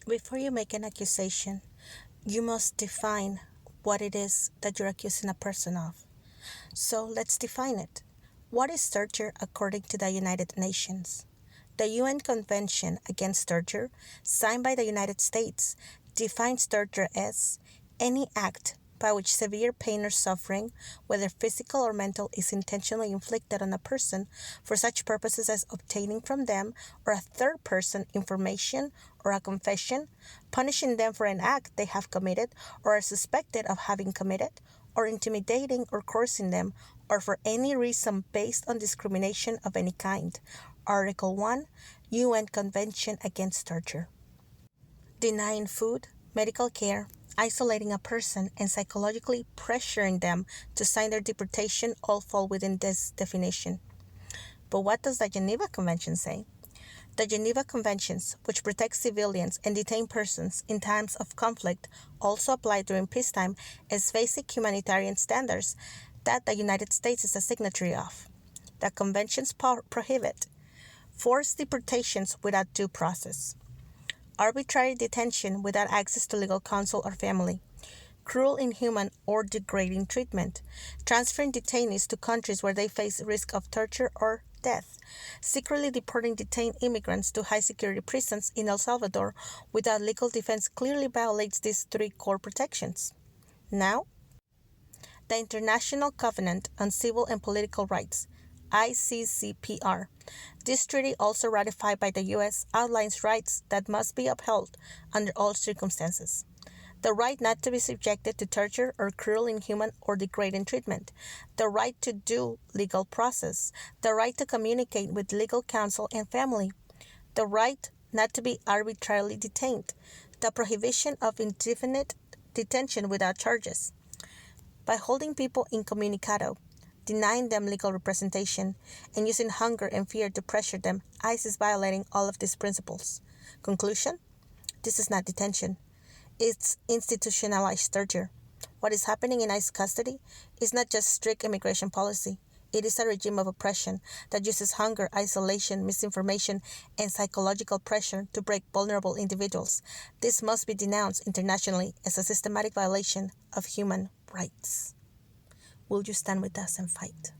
Before you make an accusation, you must define what it is that you're accusing a person of. So let's define it. What is torture according to the United Nations? The UN Convention Against Torture, signed by the United States, defines torture as any act by which severe pain or suffering, whether physical or mental, is intentionally inflicted on a person for such purposes as obtaining from them or a third person information or a confession, punishing them for an act they have committed or are suspected of having committed, or intimidating or coercing them, or for any reason based on discrimination of any kind. Article 1, UN Convention Against Torture. Denying food, medical care, isolating a person, and psychologically pressuring them to sign their deportation all fall within this definition. But what does the Geneva Convention say? The Geneva Conventions, which protect civilians and detained persons in times of conflict, also apply during peacetime as basic humanitarian standards that the United States is a signatory of. The conventions prohibit forced deportations without due process, arbitrary detention without access to legal counsel or family, cruel, inhuman, or degrading treatment, transferring detainees to countries where they face risk of torture or death, secretly deporting detained immigrants to high-security prisons in El Salvador without legal defense clearly violates these three core protections. Now, the International Covenant on Civil and Political Rights, ICCPR. This treaty, also ratified by the U.S., outlines rights that must be upheld under all circumstances. The right not to be subjected to torture or cruel, inhuman, or degrading treatment, the right to due legal process, the right to communicate with legal counsel and family, the right not to be arbitrarily detained, the prohibition of indefinite detention without charges. By holding people incommunicado, denying them legal representation, and using hunger and fear to pressure them, ICE is violating all of these principles. Conclusion? This is not detention. It's institutionalized torture. What is happening in ICE custody is not just strict immigration policy. It is a regime of oppression that uses hunger, isolation, misinformation, and psychological pressure to break vulnerable individuals. This must be denounced internationally as a systematic violation of human rights. Will you stand with us and fight?